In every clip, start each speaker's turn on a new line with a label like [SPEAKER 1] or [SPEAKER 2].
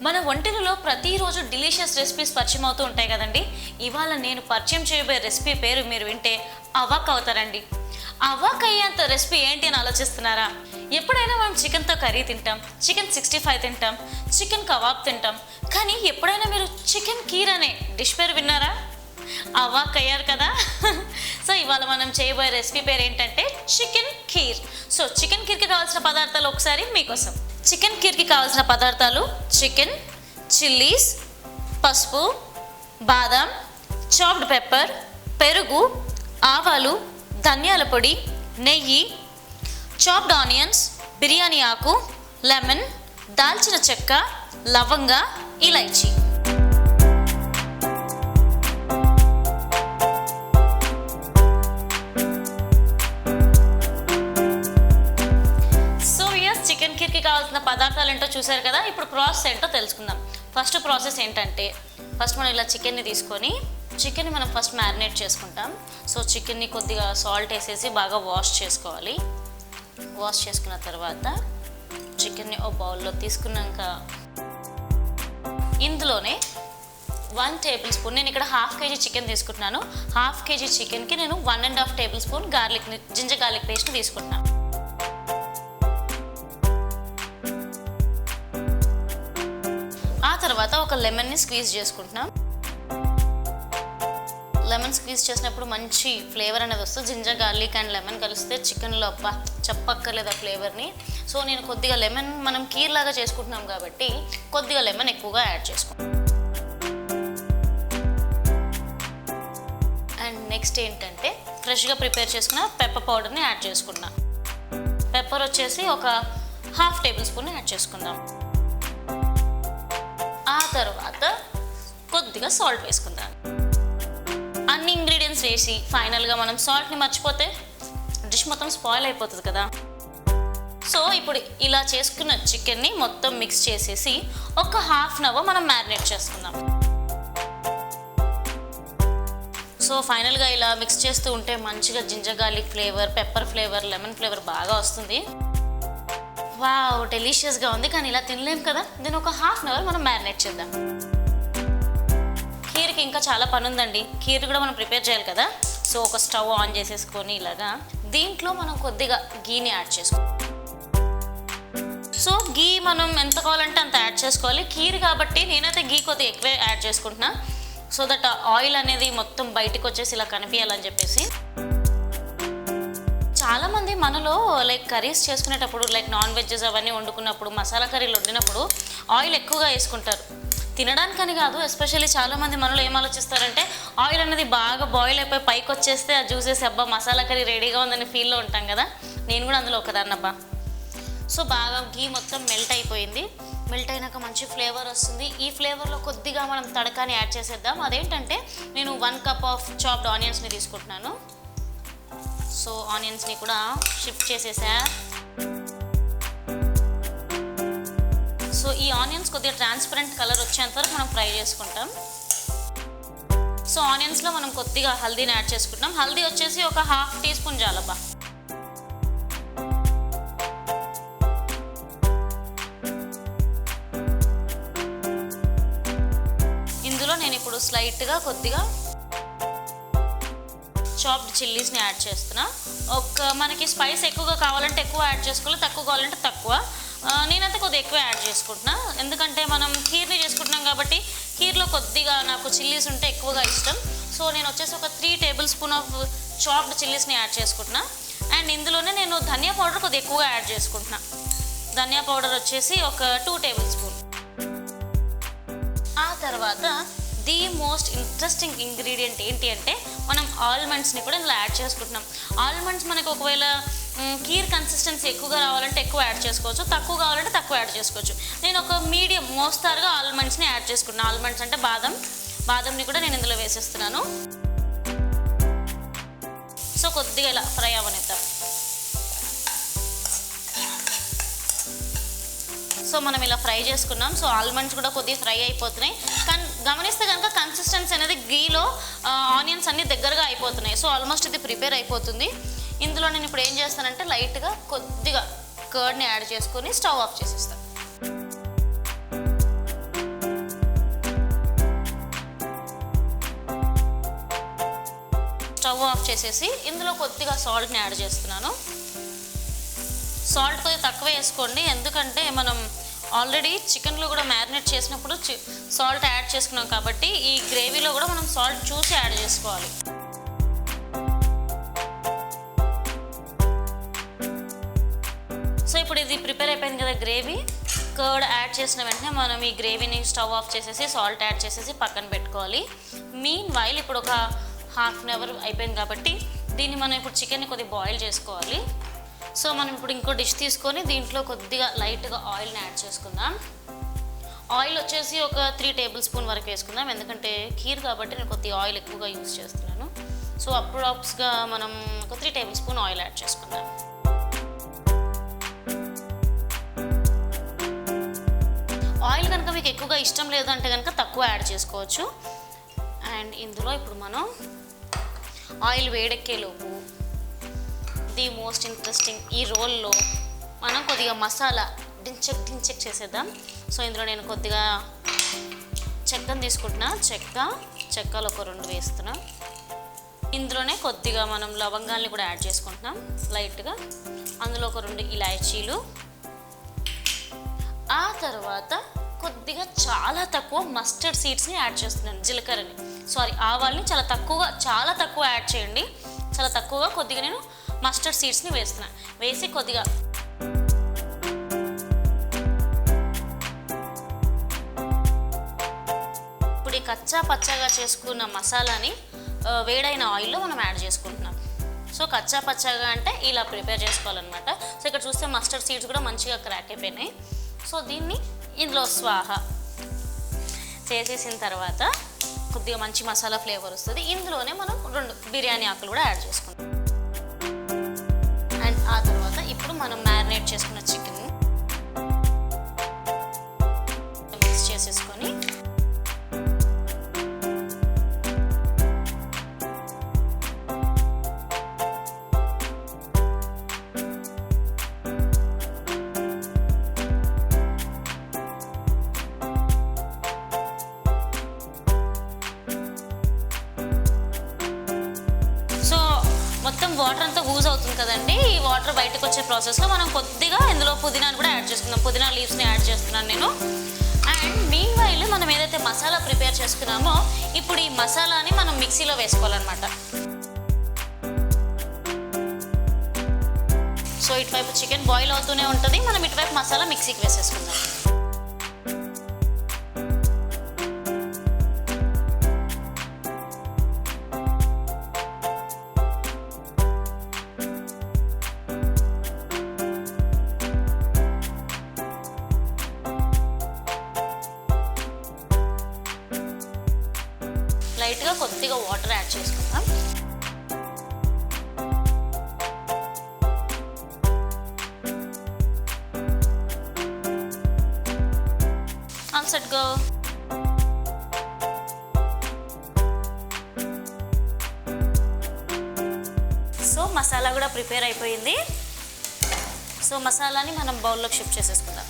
[SPEAKER 1] మన వంటలలో ప్రతిరోజు డిలీషియస్ రెసిపీస్ పరిచయం అవుతూ ఉంటాయి కదండి. ఇవాళ నేను పరిచయం చేయబోయే రెసిపీ పేరు మీరు వింటే అవాక్ అవుతారండి. అవాక్ అయ్యేంత రెసిపీ ఏంటి అని ఆలోచిస్తున్నారా? ఎప్పుడైనా మనం చికెన్తో కర్రీ తింటాం, చికెన్ 65 తింటాం, చికెన్ కబాబ్ తింటాం, కానీ ఎప్పుడైనా మీరు చికెన్ కీర్ అనే డిష్ పేరు విన్నారా? అవాక్ అయ్యారు కదా. సో ఇవాళ మనం చేయబోయే రెసిపీ పేరు ఏంటంటే చికెన్ కీర్. సో చికెన్ కీర్కి కావాల్సిన పదార్థాలు ఒకసారి మీకోసం. చికెన్ కీర్కి కావాల్సిన పదార్థాలు చికెన్, చిల్లీస్, పసుపు, బాదం, చాప్డ్ పెప్పర్, పెరుగు, ఆవాలు, ధనియాల పొడి, నెయ్యి, చాప్డ్ ఆనియన్స్, బిర్యానీ ఆకు, లెమన్, దాల్చిన చెక్క, లవంగ, ఇలైచి. చికెన్ కీర్కి కావాల్సిన పదార్థాలు ఏంటో చూసారు కదా. ఇప్పుడు ప్రాసెస్ ఏంటో తెలుసుకుందాం. ఫస్ట్ ప్రాసెస్ ఏంటంటే మనం ఇలా చికెన్ని తీసుకొని చికెన్ని మనం ఫస్ట్ మ్యారినేట్ చేసుకుంటాం. సో చికెన్ని కొద్దిగా సాల్ట్ వేసేసి బాగా వాష్ చేసుకోవాలి. వాష్ చేసుకున్న తర్వాత చికెన్ని ఓ బౌల్లో తీసుకున్నాక ఇందులోనే 1 టేబుల్ స్పూన్, నేను ఇక్కడ 1/2 kg చికెన్ తీసుకుంటున్నాను. 1/2 kg చికెన్కి నేను 1.5 టేబుల్ స్పూన్ జింజర్ గార్లిక్ పేస్ట్ని తీసుకుంటున్నాను. తర్వాత ఒక లెమన్ని స్క్వీజ్ చేసుకుంటున్నాం. లెమన్ స్క్వీజ్ చేసినప్పుడు మంచి ఫ్లేవర్ అనేది వస్తుంది. జింజర్ గార్లిక్ అండ్ లెమన్ కలిస్తే చికెన్లో చెప్పక్కర్లేదు ఆ ఫ్లేవర్ని. సో నేను కొద్దిగా లెమన్, మనం కీర్ లాగా చేసుకుంటున్నాం కాబట్టి కొద్దిగా లెమన్ ఎక్కువగా యాడ్ చేసుకుంటాం. అండ్ నెక్స్ట్ ఏంటంటే ఫ్రెష్గా ప్రిపేర్ చేసుకున్న పెప్పర్ పౌడర్ని యాడ్ చేసుకున్నాం. పెప్పర్ వచ్చేసి ఒక 1/2 టేబుల్ స్పూన్ యాడ్ చేసుకుందాం. ఆ తర్వాత కొద్దిగా సాల్ట్ వేసుకుందాం. అన్ని ఇంగ్రీడియంట్స్ వేసి ఫైనల్గా మనం సాల్ట్ని మర్చిపోతే డిష్ మొత్తం స్పాయిల్ అయిపోతుంది కదా. సో ఇప్పుడు ఇలా చేసుకున్న చికెన్ని మొత్తం మిక్స్ చేసేసి ఒక 1/2 అవర్ మనం మ్యారినేట్ చేసుకుందాం. సో ఫైనల్గా ఇలా మిక్స్ చేస్తూ ఉంటే మంచిగా ginger garlic flavour, pepper flavour, lemon flavour బాగా వస్తుంది. వావ్, డెలిషియస్గా ఉంది. కానీ ఇలా తినలేం కదా, దీన్ని ఒక 1/2 అవర్ మనం మ్యారినేట్ చేద్దాం. కీర్కి ఇంకా చాలా పని ఉందండి. కీర్ కూడా మనం ప్రిపేర్ చేయాలి కదా. సో ఒక స్టవ్ ఆన్ చేసేసుకొని ఇలాగా దీంట్లో మనం కొద్దిగా గీని యాడ్ చేసుకోవాలి. సో గీ మనం ఎంత కావాలంటే అంత యాడ్ చేసుకోవాలి. కీర్ కాబట్టి నేనైతే గీ కొద్దిగా ఎక్కువే యాడ్ చేసుకుంటున్నా. సో దట్ ఆయిల్ అనేది మొత్తం బయటకు వచ్చేసి ఇలా కనిపించాలని చెప్పేసి. చాలామంది మనలో కర్రీస్ చేసుకునేటప్పుడు నాన్ వెజ్జెస్ అవన్నీ వండుకున్నప్పుడు, మసాలా కర్రీలు వండినప్పుడు ఆయిల్ ఎక్కువగా వేసుకుంటారు. తినడానికని కాదు, ఎస్పెషల్లీ చాలామంది మనలో ఏం ఆలోచిస్తారంటే ఆయిల్ అనేది బాగా బాయిల్ అయిపోయి పైకి వచ్చేస్తే ఆ జ్యూసెస్ అబ్బా మసాలా కర్రీ రెడీగా ఉందని ఫీల్లో ఉంటాం కదా. నేను కూడా అందులో ఒకదాన్నబ్బా. సో బాగా గీ మొత్తం మెల్ట్ అయిపోయింది. మెల్ట్ అయినాక మంచి ఫ్లేవర్ వస్తుంది. ఈ ఫ్లేవర్లో కొద్దిగా మనం తడకాని యాడ్ చేసేద్దాం. అదేంటంటే నేను 1 కప్ ఆఫ్ చాప్డ్ ఆనియన్స్ని తీసుకుంటున్నాను. సో ఆనియన్స్ని కూడా షిఫ్ట్ చేసేసా. సో ఈ ఆనియన్స్ కొద్దిగా ట్రాన్స్పరెంట్ కలర్ వచ్చేంత వరకు మనం ఫ్రై చేసుకుంటాం. సో ఆనియన్స్లో మనం కొద్దిగా హల్దీని యాడ్ చేసుకుంటాం. హల్దీ వచ్చేసి ఒక 1/2 టీ స్పూన్ చాలబ్బా. ఇందులో నేను ఇప్పుడు స్లైట్గా కొద్దిగా చాప్డ్ చిల్లీస్ని యాడ్ చేస్తున్నా. మనకి స్పైస్ ఎక్కువగా కావాలంటే ఎక్కువ యాడ్ చేసుకోవాలి, తక్కువ కావాలంటే తక్కువ. నేనైతే కొద్దిగా ఎక్కువ యాడ్ చేసుకుంటున్నా, ఎందుకంటే మనం కీర్ని చేసుకుంటున్నాం కాబట్టి కీర్లో కొద్దిగా నాకు చిల్లీస్ ఉంటే ఎక్కువగా ఇష్టం. సో నేను వచ్చేసి ఒక 3 టేబుల్ స్పూన్ ఆఫ్ చాప్డ్ చిల్లీస్ని యాడ్ చేసుకుంటున్నా. అండ్ ఇందులోనే నేను ధనియా పౌడర్ కొద్దిగా ఎక్కువగా యాడ్ చేసుకుంటున్నా. ధనియా పౌడర్ వచ్చేసి ఒక 2 టేబుల్ స్పూన్. ఆ తర్వాత ది మోస్ట్ ఇంట్రెస్టింగ్ ఇంగ్రీడియంట్ ఏంటి అంటే మనం ఆల్మండ్స్ని కూడా ఇందులో యాడ్ చేసుకుంటున్నాం. ఆల్మండ్స్ మనకు ఒకవేళ కీర్ కన్సిస్టెన్సీ ఎక్కువగా రావాలంటే ఎక్కువ యాడ్ చేసుకోవచ్చు, తక్కువ కావాలంటే తక్కువ యాడ్ చేసుకోవచ్చు. నేను ఒక మీడియం మోస్తారుగా ఆల్మండ్స్ని యాడ్ చేసుకుంటున్నాను. ఆల్మండ్స్ అంటే బాదంని కూడా నేను ఇందులో వేసేస్తున్నాను. సో కొద్దిగా ఇలా ఫ్రై అవ్వనిద్దాం. సో మనం ఇలా ఫ్రై చేసుకున్నాం. సో ఆల్మండ్స్ కూడా కొద్దిగా ఫ్రై అయిపోతున్నాయి. కానీ గమనిస్తే కనుక కన్సిస్టెన్సీ అనేది గీలో ఆనియన్స్ అన్నీ దగ్గరగా అయిపోతున్నాయి. సో ఆల్మోస్ట్ ఇది ప్రిపేర్ అయిపోతుంది. ఇందులో నేను ఇప్పుడు ఏం చేస్తానంటే లైట్గా కొద్దిగా కర్డ్ని యాడ్ చేసుకొని స్టవ్ ఆఫ్ చేసేస్తాను. స్టవ్ ఆఫ్ చేసేసి ఇందులో కొద్దిగా సాల్ట్ని యాడ్ చేస్తున్నాను. సాల్ట్ కొద్దిగా తక్కువ వేసుకోండి, ఎందుకంటే మనం ఆల్రెడీ చికెన్లో కూడా మ్యారినేట్ చేసినప్పుడు సాల్ట్ యాడ్ చేసుకున్నాం కాబట్టి ఈ గ్రేవీలో కూడా మనం సాల్ట్ చూసి యాడ్ చేసుకోవాలి. సో ఇప్పుడు ఇది ప్రిపేర్ అయిపోయింది కదా గ్రేవీ. కర్డ్ యాడ్ చేసిన వెంటనే మనం ఈ గ్రేవీని స్టవ్ ఆఫ్ చేసేసి సాల్ట్ యాడ్ చేసేసి పక్కన పెట్టుకోవాలి. మీన్ వైల్ ఇప్పుడు ఒక హాఫ్ అన్ అవర్ అయిపోయింది కాబట్టి దీన్ని మనం ఇప్పుడు చికెన్ని కొద్దిగా బాయిల్ చేసుకోవాలి. సో మనం ఇప్పుడు ఇంకో డిష్ తీసుకొని దీంట్లో కొద్దిగా లైట్గా ఆయిల్ని యాడ్ చేసుకుందాం. ఆయిల్ వచ్చేసి ఒక 3 టేబుల్ స్పూన్ వరకు వేసుకుందాం, ఎందుకంటే ఖీర్ కాబట్టి నేను కొద్దిగా ఆయిల్ ఎక్కువగా యూజ్ చేస్తున్నాను. సో అప్రాక్స్గా మనం ఒక 3 టేబుల్ స్పూన్ ఆయిల్ యాడ్ చేసుకుందాం. ఆయిల్ కనుక మీకు ఎక్కువగా ఇష్టం లేదు అంటే కనుక తక్కువ యాడ్ చేసుకోవచ్చు. అండ్ ఇందులో ఇప్పుడు మనం ఆయిల్ వేడెక్కేలోపు ది మోస్ట్ ఇంట్రెస్టింగ్ ఈ రోల్లో మనం కొద్దిగా మసాలా డించెక్ చేసేద్దాం. సో ఇందులో నేను కొద్దిగా చెక్కను తీసుకుంటున్నా, చెక్కలు ఒక 2 వేస్తున్నా. ఇందులోనే కొద్దిగా మనం లవంగాల్ని కూడా యాడ్ చేసుకుంటున్నాం లైట్గా. అందులో ఒక 2 ఇలాచీలు, ఆ తర్వాత కొద్దిగా చాలా తక్కువ మస్టర్డ్ సీడ్స్ని యాడ్ చేస్తున్నాను, ఆవాల్ని చాలా తక్కువ యాడ్ చేయండి. చాలా తక్కువగా కొద్దిగా నేను మస్టర్డ్ సీడ్స్ని వేసి కొద్దిగా ఇప్పుడు ఈ కచ్చా పచ్చాగా చేసుకున్న మసాలాని వేడైన ఆయిల్లో మనం యాడ్ చేసుకుంటున్నాం. సో కచ్చా పచ్చాగా అంటే ఇలా ప్రిపేర్ చేసుకోవాలన్నమాట. సో ఇక్కడ చూస్తే మస్టర్డ్ సీడ్స్ కూడా మంచిగా క్రాక్ అయిపోయినాయి. సో దీన్ని ఇందులో స్వాహ చేసేసిన తర్వాత కొద్దిగా మంచి మసాలా ఫ్లేవర్ వస్తుంది. ఇందులోనే మనం 2 బిర్యానీ ఆకులు కూడా యాడ్ చేసుకుంటాం. అండ్ ఆ తర్వాత ఇప్పుడు మనం మ్యారినేట్ చేసుకున్న చికెన్ మిక్స్ చేసేసుకొని మొత్తం వాటర్ అంతా యూజ్ అవుతుంది కదండి. ఈ వాటర్ బయటకు వచ్చే ప్రాసెస్లో మనం కొద్దిగా ఇందులో పుదీనాను కూడా యాడ్ చేసుకుందాం. పుదీనా లీవ్స్ని యాడ్ చేస్తున్నాను నేను. అండ్ మీన్ వైల్ మనం ఏదైతే మసాలా ప్రిపేర్ చేసుకున్నామో ఇప్పుడు ఈ మసాలాని మనం మిక్సీలో వేసుకోవాలన్నమాట. సో ఇటువైపు చికెన్ బాయిల్ అవుతూనే ఉంటుంది, మనం ఇటువైపు మసాలా మిక్సీకి వేసేసుకుందాం. లైట్గా కొద్దిగా వాటర్ యాడ్ చేసుకుందాం. All set go. So masala కూడా ప్రిపేర్ అయిపోయింది. సో మసాలాని మనం బౌల్లోకి షిఫ్ట్ చేసేసుకుందాం.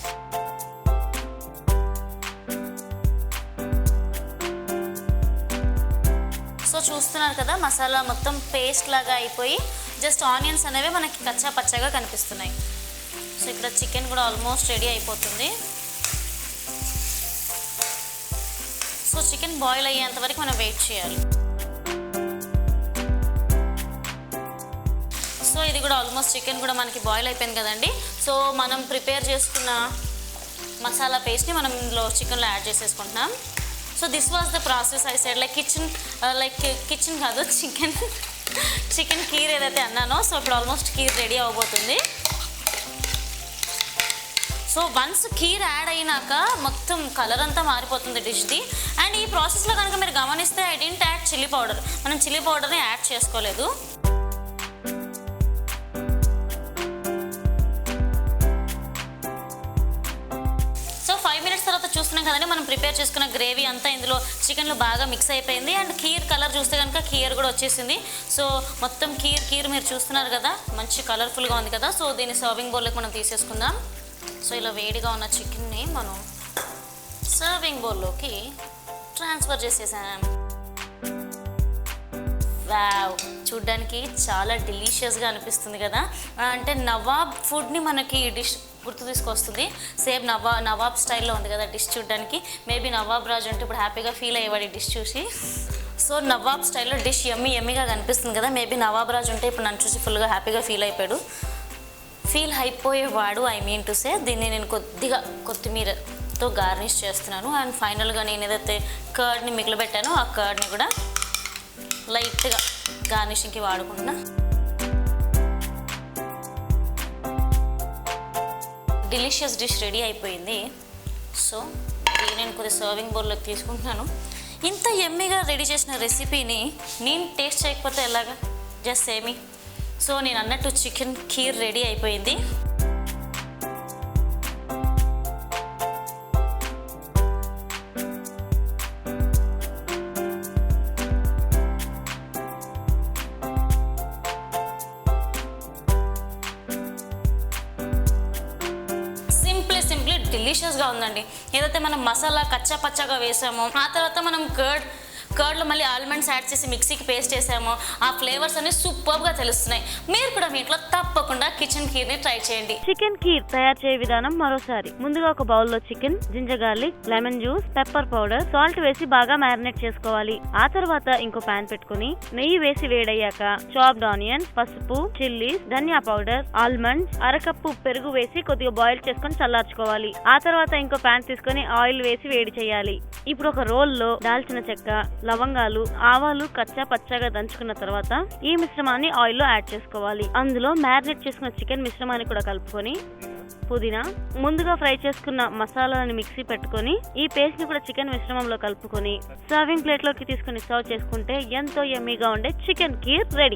[SPEAKER 1] సో చూస్తున్నారు కదా మసాలా మొత్తం పేస్ట్ లాగా అయిపోయి జస్ట్ ఆనియన్స్ అనేవి మనకి కచ్చా పచ్చగా కనిపిస్తున్నాయి. సో ఇక్కడ చికెన్ కూడా ఆల్మోస్ట్ రెడీ అయిపోతుంది. సో చికెన్ బాయిల్ అయ్యేంత వరకు మనం వెయిట్ చేయాలి. సో ఇది కూడా ఆల్మోస్ట్ చికెన్ కూడా మనకి బాయిల్ అయిపోయింది కదండి. సో మనం ప్రిపేర్ చేసుకున్న మసాలా పేస్ట్ని మనం ఇందులో చికెన్లో యాడ్ చేసేసుకుంటున్నాం. So this was the process I said kitchen కాదు చికెన్ కీర్ ఏదైతే అన్నానో. సో ఇప్పుడు ఆల్మోస్ట్ కీర్ రెడీ అవబోతుంది. సో వన్స్ కీర్ యాడ్ అయినాక మొత్తం కలర్ అంతా మారిపోతుంది డిష్ది. అండ్ ఈ ప్రాసెస్లో కనుక మీరు గమనిస్తే I didn't add chilli powder, మనం చిల్లీ పౌడర్ని యాడ్ చేసుకోలేదు. తర్వాత చూస్తున్నాం కదండి మనం ప్రిపేర్ చేసుకున్న గ్రేవీ అంతా ఇందులో చికెన్లో బాగా మిక్స్ అయిపోయింది. అండ్ కీర్ కలర్ చూస్తే కనుక కీర్ కూడా వచ్చేసింది. సో మొత్తం కీర్ మీరు చూస్తున్నారు కదా, మంచి కలర్ఫుల్గా ఉంది కదా. సో దీన్ని సర్వింగ్ బౌల్లోకి మనం తీసేసుకుందాం. సో ఇలా వేడిగా ఉన్న చికెన్ని మనం సర్వింగ్ బౌల్లోకి ట్రాన్స్ఫర్ చేసేసాం. వావ్, చూడ్డానికి చాలా డెలీషియస్గా అనిపిస్తుంది కదా. అంటే నవాబ్ ఫుడ్ని మనకి ఈ డిష్ గుర్తు తీసుకొస్తుంది. సేమ్ నవాబ్ స్టైల్లో ఉంది కదా డిష్ చూడ్డానికి. మేబీ నవాబ్ రాజు అంటే ఇప్పుడు హ్యాపీగా ఫీల్ అయ్యేవాడు ఈ డిష్ చూసి. సో నవాబ్ స్టైల్లో డిష్ ఎమ్మిగా కనిపిస్తుంది కదా. మేబీ నవాబ్ రాజు ఉంటే ఇప్పుడు నన్ను చూసి ఫుల్గా హ్యాపీగా ఫీల్ అయిపోయేవాడు. I mean to say. దీన్ని నేను కొద్దిగా కొత్తిమీరతో గార్నిష్ చేస్తున్నాను. అండ్ ఫైనల్గా నేను ఏదైతే కర్డ్ని మిగిలిపెట్టానో ఆ కర్డ్ని కూడా లైట్గా గార్నిషింగ్కి వాడుకుంటున్నా. డెలిషియస్ డిష్ రెడీ అయిపోయింది. సో నేను కొద్దిగా సర్వింగ్ బౌల్లోకి తీసుకుంటున్నాను. ఇంత ఎమ్మిగా రెడీ చేసిన రెసిపీని నేను టేస్ట్ చేయకపోతే ఎలాగా? జస్ట్ సేమి. సో నేను అన్నట్టు చికెన్ ఖీర్ రెడీ అయిపోయింది. సింప్లీ డెలిషియస్గా ఉందండి. ఏదైతే మనం మసాలా కచ్చా పచ్చాగా వేసామో, ఆ తర్వాత మనం కర్డ్లో మళ్ళీ ఆల్మండ్స్ యాడ్ చేసి మిక్సీకి పేస్ట్ చేసాము. ఆ ఫ్లేవర్స్ అన్ని సూపర్గా తెలుస్తున్నాయి. మీరు కూడా మీ ఇంట్లో తప్పకుండా కిచెన్ ఖీర్ని ట్రై చేయండి.
[SPEAKER 2] చికెన్ ఖీర్ తయారు చేయ విధానం మరోసారి. ముందుగా ఒక బౌల్లో chicken, ginger garlic, lemon juice, pepper powder, salt వేసి బాగా మ్యారినేట్ చేసుకోవాలి. ఆ తర్వాత ఇంకో పాన్ పెట్టుకుని నెయ్యి వేసి వేడయ్యాక చాప్డ్ ఆనియన్స్, పసుపు, చిల్లీస్, ధనియా పౌడర్, ఆల్మండ్స్, అరకప్పు పెరుగు వేసి కొద్దిగా బాయిల్ చేసుకొని చల్లార్చుకోవాలి. ఆ తర్వాత ఇంకో పాన్ తీసుకొని ఆయిల్ వేసి వేడి చేయాలి. ఇప్పుడు ఒక రోల్లో దాల్చిన చెక్క, లవంగాలు, ఆవాలు కచ్చా పచ్చాగా దంచుకున్న తర్వాత ఈ మిశ్రమాన్ని ఆయిల్లో యాడ్ చేసుకోవాలి. అందులో మ్యారినేట్ చేసుకున్న చికెన్ మిశ్రమాన్ని కూడా కలుపుకొని పుదీనా, ముందుగా ఫ్రై చేసుకున్న మసాలాని మిక్సీ పెట్టుకొని ఈ పేస్ట్ ని కూడా చికెన్ మిశ్రమంలో కలుపుకొని సర్వింగ్ ప్లేట్ లోకి తీసుకుని సర్వ్ చేసుకుంటే ఎంతో యమ్మీగా ఉండే చికెన్ ఖీర్ రెడీ.